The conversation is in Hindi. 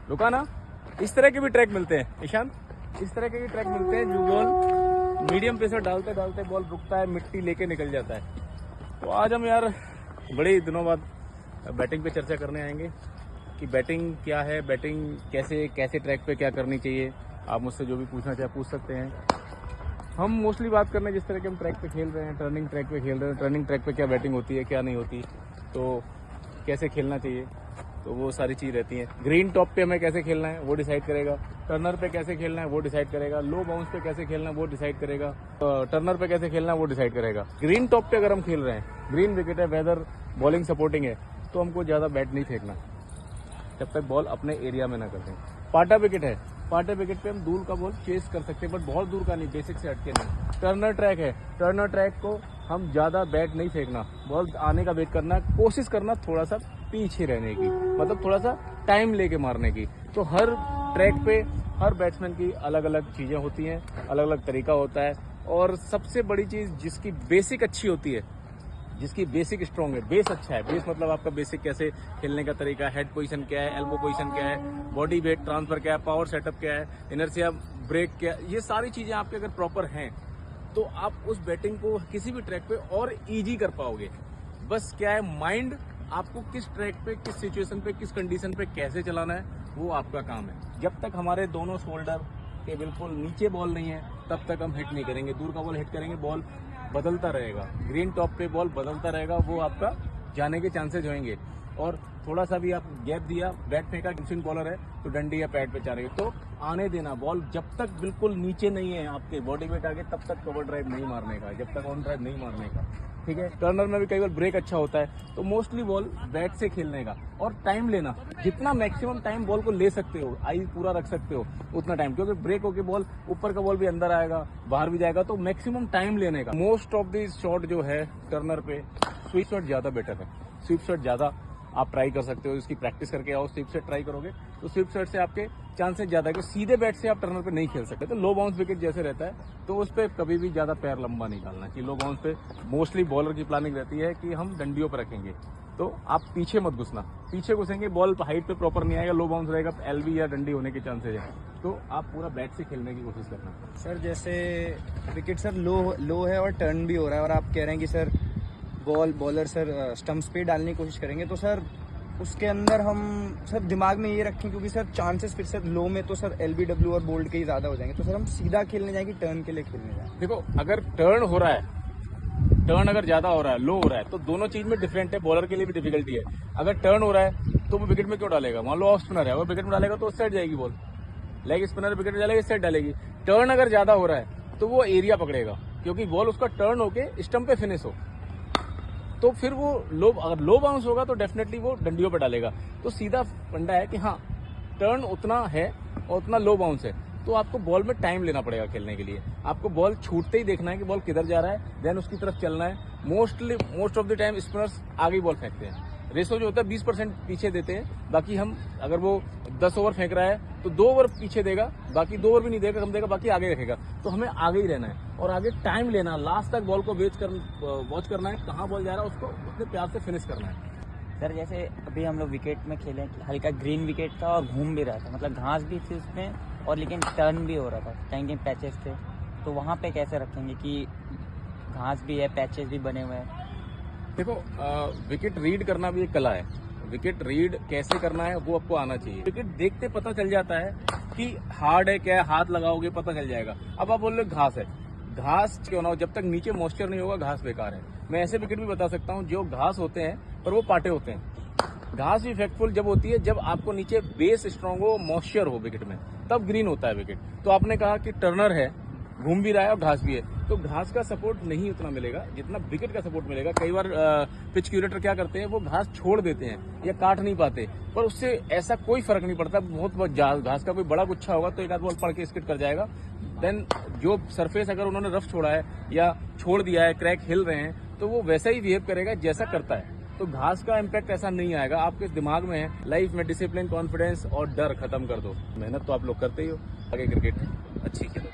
रुका ना। इस तरह के भी ट्रैक मिलते हैं ईशान, इस तरह के भी ट्रैक मिलते हैं जो बॉल मीडियम प्रेशर डालते डालते बॉल रुकता है, मिट्टी लेके निकल जाता है। तो आज हम यार बड़े दिनों बाद बैटिंग पे चर्चा करने आएंगे कि बैटिंग क्या है, बैटिंग कैसे कैसे ट्रैक पे क्या करनी चाहिए। आप मुझसे जो भी पूछना चाहे पूछ सकते हैं। हम मोस्टली बात करने जिस तरह के हम ट्रैक पे खेल रहे हैं, टर्निंग ट्रैक पे खेल रहे हैं, टर्निंग ट्रैक पे क्या बैटिंग होती है क्या नहीं होती, तो कैसे खेलना चाहिए, तो वो सारी चीज़ रहती हैं। ग्रीन टॉप पे हमें कैसे खेलना है वो डिसाइड करेगा, टर्नर पे कैसे खेलना है वो डिसाइड करेगा, लो बाउंस पे कैसे खेलना है वो डिसाइड करेगा, टर्नर पे कैसे खेलना है वो डिसाइड करेगा। ग्रीन टॉप पे अगर हम खेल रहे हैं, ग्रीन विकेट है, वेदर बॉलिंग सपोर्टिंग है, तो हमको ज़्यादा बैट नहीं फेंकना जब तक बॉल अपने एरिया में ना कर दें। पाटा विकेट है, पाटे विकेट पे हम दूर का बॉल चेस कर सकते हैं, बट बहुत दूर का नहीं, बेसिक से हटके नहीं। टर्नर ट्रैक है, टर्नर ट्रैक को हम ज़्यादा बैट नहीं फेंकना, बॉल आने का वेट करना, कोशिश करना थोड़ा सा पीछे रहने की, मतलब थोड़ा सा टाइम लेके मारने की। तो हर ट्रैक पे हर बैट्समैन की अलग अलग चीज़ें होती हैं, अलग अलग तरीका होता है। और सबसे बड़ी चीज़ जिसकी बेसिक अच्छी होती है, जिसकी बेसिक स्ट्रॉन्ग है, बेस अच्छा है, बेस मतलब आपका बेसिक कैसे खेलने का तरीका, हेड पोजीशन क्या है, एल्बो पोजीशन क्या है, बॉडी वेट ट्रांसफर क्या है, पावर सेटअप क्या है, इनर्शिया ब्रेक क्या है, ये सारी चीज़ें आपके अगर प्रॉपर हैं तो आप उस बैटिंग को किसी भी ट्रैक पे और इजी कर पाओगे। बस क्या है, माइंड आपको किस ट्रैक पे, किस सिचुएशन पे, किस कंडीशन पे कैसे चलाना है वो आपका काम है। जब तक हमारे दोनों शोल्डर के बिल्कुल नीचे बॉल नहीं है तब तक हम हिट नहीं करेंगे। दूर का बॉल हिट करेंगे, बॉल बदलता रहेगा, ग्रीन टॉप पे बॉल बदलता रहेगा, वो आपका जाने के चांसेस होंगे। और थोड़ा सा भी आप गैप दिया, बैट फेंका, स्पिन बॉलर है तो डंडी या पैड पे चलेगी, तो आने देना। बॉल जब तक बिल्कुल नीचे नहीं है आपके बॉडी वेट आगे, तब तक कवर ड्राइव नहीं मारने का, जब तक ऑन ड्राइव नहीं मारने का, ठीक है। टर्नर में भी कई बार ब्रेक अच्छा होता है, तो मोस्टली बॉल बैट से खेलने का और टाइम लेना, जितना मैक्सिमम टाइम बॉल को ले सकते हो, आई पूरा रख सकते हो उतना टाइम, क्योंकि ब्रेक होके बॉल ऊपर का बॉल भी अंदर आएगा, बाहर भी जाएगा, तो मैक्सिमम टाइम लेने का। मोस्ट ऑफ द शॉट जो है टर्नर पे स्वीप शॉट ज्यादा बेटर है, स्वीप शॉट ज्यादा आप ट्राई कर सकते हो। इसकी प्रैक्टिस करके आओ, स्वीप शॉट ट्राई करोगे तो स्वीप शॉट से आपके चांसेस ज्यादा है कि सीधे बैट से आप टर्नर पे नहीं खेल सकते। तो लो बाउंस विकेट जैसे रहता है तो उस पर कभी भी ज्यादा पैर लंबा नहीं डालना कि लो बाउंस पे मोस्टली बॉलर की प्लानिंग रहती है कि हम डंडियों पर रखेंगे, तो आप पीछे मत घुसना। पीछे घुसेंगे बॉल हाइट पे प्रॉपर नहीं आएगा, लो बाउंस रहेगा, एलबी या डंडी होने के चांसेस है, तो आप पूरा बैट से खेलने की कोशिश करना। सर जैसे विकेट सर लो है और टर्न भी हो रहा है, और आप कह रहे हैं कि सर बॉलर सर स्टंप्स पे डालने की कोशिश करेंगे, तो सर उसके अंदर हम सर दिमाग में ये रखें, क्योंकि सर चांसेस फिर सर लो में तो सर एलबीडब्ल्यू और बोल्ड के ही ज़्यादा हो जाएंगे, तो सर हम सीधा खेलने जाएंगे, टर्न के लिए खेलने जाएंगे। देखो, अगर टर्न हो रहा है, टर्न अगर ज्यादा हो रहा है, लो हो रहा है, तो दोनों चीज में डिफरेंट है, बॉलर के लिए भी डिफिकल्टी है। अगर टर्न हो रहा है तो वो विकेट में क्यों डालेगा, मान लो ऑफ स्पिनर है, अगर विकेट में डालेगा तो उस साइड जाएगी बॉल, लेग स्पिनर विकेट में डालेगा इस साइड डालेगी। टर्न अगर ज्यादा हो रहा है तो वो एरिया पकड़ेगा, क्योंकि बॉल उसका टर्न होके स्टंप पे फिनिश हो, तो फिर वो अगर लो बाउंस होगा तो डेफिनेटली वो डंडियों पे डालेगा। तो सीधा फंडा है कि हाँ, टर्न उतना है और उतना लो बाउंस है, तो आपको बॉल में टाइम लेना पड़ेगा खेलने के लिए। आपको बॉल छूटते ही देखना है कि बॉल किधर जा रहा है, देन उसकी तरफ चलना है। Most of the time spinners आगे ही बॉल फेंकते हैं, रेशो जो होता है 20% पीछे देते हैं, बाकी हम अगर वो 10 ओवर फेंक रहा है तो 2 ओवर पीछे देगा, बाकी 2 ओवर भी नहीं देगा, कम देगा, बाकी आगे रखेगा। तो हमें आगे ही रहना है और आगे टाइम लेना, लास्ट तक बॉल को वॉच करना है, कहाँ बॉल जा रहा है उसको अपने प्यार से फिनिश करना है। सर जैसे अभी हम लोग विकेट में खेले, हल्का ग्रीन विकेट था और घूम भी रहा था, मतलब घास भी थी उसमें और लेकिन टर्न भी हो रहा था, कहीं कहीं पैचेस थे, तो वहाँ पे कैसे रखेंगे कि घास भी है, पैचेस भी बने हुए हैं। देखो, विकेट रीड करना भी एक कला है, विकेट रीड कैसे करना है वो आपको आना चाहिए। विकेट देखते पता चल जाता है कि हार्ड है क्या है, हाथ लगाओगे पता चल जाएगा। अब आप बोल रहे घास है, घास क्यों ना हो, जब तक नीचे मॉइस्चर नहीं होगा घास बेकार है। मैं ऐसे विकेट भी बता सकता हूँ जो घास होते हैं पर वो पाटे होते हैं। घास भी इफेक्टफुल जब होती है जब आपको नीचे बेस स्ट्रांग हो, मॉइस्चर हो विकेट में, तब ग्रीन होता है विकेट। तो आपने कहा कि टर्नर है, घूम भी रहा है और घास भी है, तो घास का सपोर्ट नहीं उतना मिलेगा जितना विकेट का सपोर्ट मिलेगा। कई बार पिच क्यूरेटर क्या करते हैं, वो घास छोड़ देते हैं या काट नहीं पाते, पर उससे ऐसा कोई फर्क नहीं पड़ता। बहुत घास का कोई बड़ा गुच्छा होगा तो एक आध बॉल पड़ के स्किट कर जाएगा, देन जो सरफेस अगर उन्होंने रफ छोड़ा है या छोड़ दिया है, क्रैक हिल रहे हैं, तो वो वैसा ही बिहेव करेगा जैसा करता है। तो घास का इम्पैक्ट ऐसा नहीं आएगा। आपके दिमाग में है लाइफ में डिसिप्लिन, कॉन्फिडेंस और डर खत्म कर दो। मेहनत तो आप लोग करते ही हो, आगे क्रिकेट अच्छी खेलो।